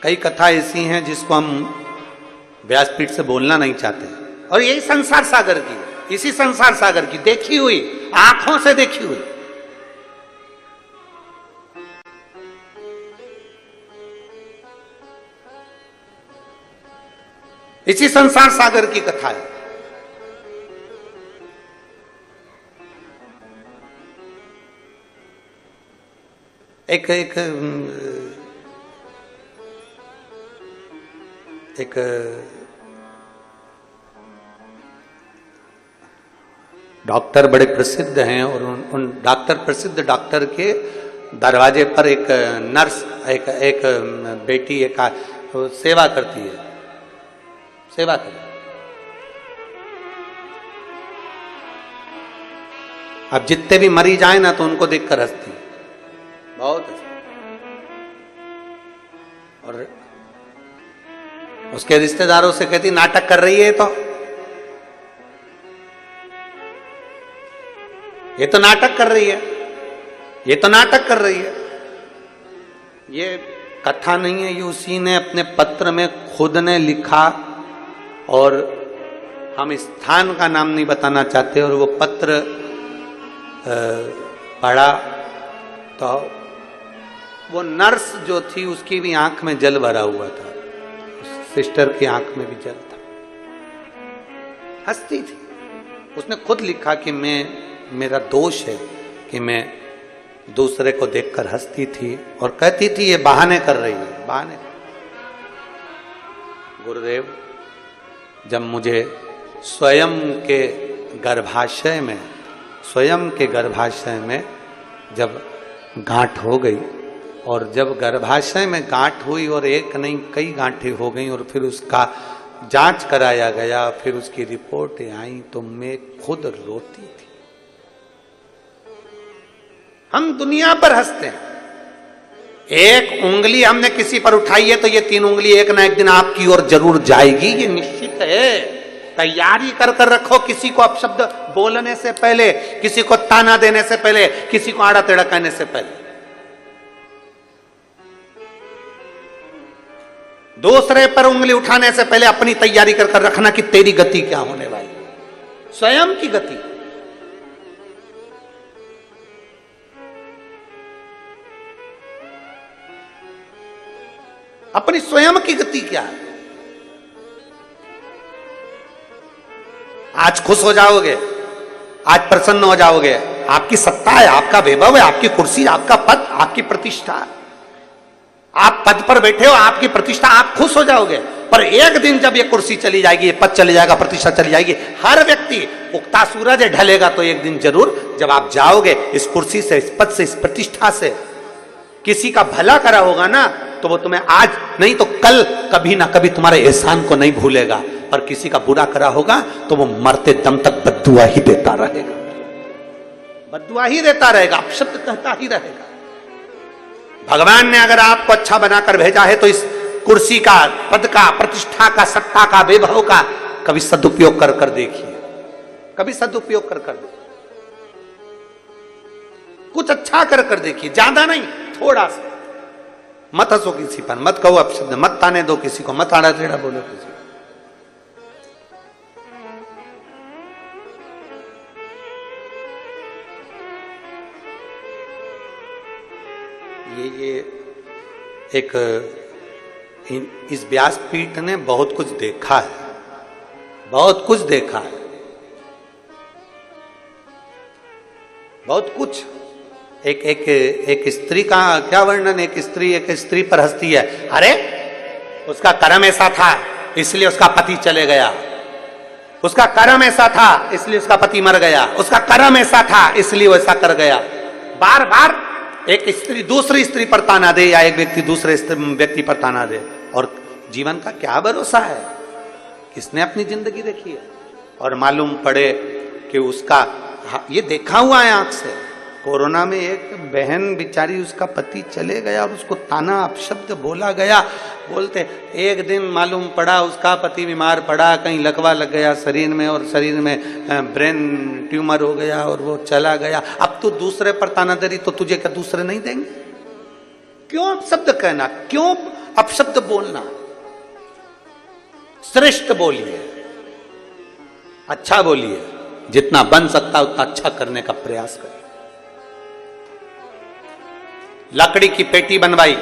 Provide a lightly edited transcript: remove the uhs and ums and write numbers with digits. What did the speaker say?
कई कथा ऐसी हैं जिसको हम व्यासपीठ से बोलना नहीं चाहते, और यही संसार सागर की, इसी संसार सागर की देखी हुई, आंखों से देखी हुई। इसी संसार सागर की कथा है। एक एक एक डॉक्टर बड़े प्रसिद्ध हैं, और उन प्रसिद्ध डॉक्टर के दरवाजे पर एक नर्स, एक बेटी एक सेवा करती है, सेवा कर। अब जितने भी मरीज आए ना तो उनको देखकर हंसती, बहुत हंसती। और उसके रिश्तेदारों से कहती नाटक कर रही है, तो ये तो नाटक कर रही है, ये तो नाटक कर रही है। ये कथा नहीं है, ये उसी ने अपने पत्र में खुद ने लिखा, और हम स्थान का नाम नहीं बताना चाहते। और वो पत्र पढ़ा तो वो नर्स जो थी उसकी भी आंख में जल भरा हुआ था, उस सिस्टर की आंख में भी जल था, हंसती थी। उसने खुद लिखा कि मेरा दोष है कि मैं दूसरे को देखकर हंसती थी, और कहती थी ये बहाने कर रही है, बहाने। गुरुदेव जब मुझे स्वयं के गर्भाशय में जब गांठ हो गई, और जब गर्भाशय में गांठ हुई और एक नहीं कई गांठें हो गई, और फिर उसका जांच कराया गया, फिर उसकी रिपोर्ट आई, तो मैं खुद रोती थी। हम दुनिया पर हंसते हैं, एक उंगली हमने किसी पर उठाई है तो ये 3 उंगली एक ना एक दिन आपकी ओर जरूर जाएगी, ये निश्चित है। तैयारी कर कर रखो, किसी को अपशब्द बोलने से पहले, किसी को ताना देने से पहले, किसी को आड़ा टेढ़ा कहने से पहले। दूसरे पर उंगली उठाने से पहले अपनी तैयारी कर कर रखना कि तेरी गति क्या होने वाली, स्वयं की गति। अपनी स्वयं की गति क्या है। आज खुश हो जाओगे, आज प्रसन्न हो जाओगे, आपकी सत्ता है, आपका वैभव है, आपकी कुर्सी, आपका पद, आपकी प्रतिष्ठा, आप पद पर बैठे हो, आपकी प्रतिष्ठा, आप खुश हो जाओगे। पर एक दिन जब ये कुर्सी चली जाएगी, ये पद चली जाएगा, प्रतिष्ठा चली जाएगी, हर व्यक्ति, उगता सूरज ढलेगा तो एक दिन जरूर जब आप जाओगे इस कुर्सी से, इस पद से, इस प्रतिष्ठा से, किसी का भला करा होगा ना तो वो तुम्हें आज नहीं तो कल कभी ना कभी तुम्हारे एहसान को नहीं भूलेगा, और किसी का बुरा करा होगा तो वो मरते दम तक बद्दुआ ही देता रहेगा, बद्दुआ ही देता रहेगा, अपशब्द कहता ही रहेगा। भगवान ने अगर आपको अच्छा बनाकर भेजा है तो इस कुर्सी का, पद का, प्रतिष्ठा का, सत्ता का, वैभव का कभी सदुपयोग कर कर देखिए, कभी सदुपयोग कर कर देखिए, कुछ अच्छा कर कर देखिए, ज्यादा नहीं, थोड़ा सा। मत हंसो किसी पर, मत कहो अपशब्द, मत ताने दो किसी को, मत आड़ा टेढ़ा बोलो किसी को। ये एक इस व्यासपीठ ने बहुत कुछ देखा है, बहुत कुछ देखा है, बहुत कुछ। एक स्त्री का क्या वर्णन, एक स्त्री पर हंसती है, अरे उसका कर्म ऐसा था इसलिए उसका पति चले गया, उसका कर्म ऐसा था इसलिए उसका पति मर गया, उसका कर्म ऐसा था इसलिए वो ऐसा कर गया। बार बार एक स्त्री दूसरी स्त्री पर ताना दे, या एक व्यक्ति दूसरे व्यक्ति पर ताना दे, और जीवन का क्या भरोसा है, किसने अपनी जिंदगी देखी है। और मालूम पड़े कि उसका, ये देखा हुआ है आंख से, कोरोना में एक बहन बेचारी, उसका पति चले गया और उसको ताना अपशब्द बोला गया, बोलते एक दिन मालूम पड़ा उसका पति बीमार पड़ा, कहीं लकवा लग गया शरीर में, और शरीर में ब्रेन ट्यूमर हो गया और वो चला गया। अब तू दूसरे पर ताना दे रही तो तुझे क्या दूसरे नहीं देंगे? क्यों अपशब्द कहना, क्यों अपशब्द बोलना, श्रेष्ठ बोलिए, अच्छा बोलिए, जितना बन सकता है उतना अच्छा करने का प्रयास करिए। लकड़ी की पेटी बनवाई,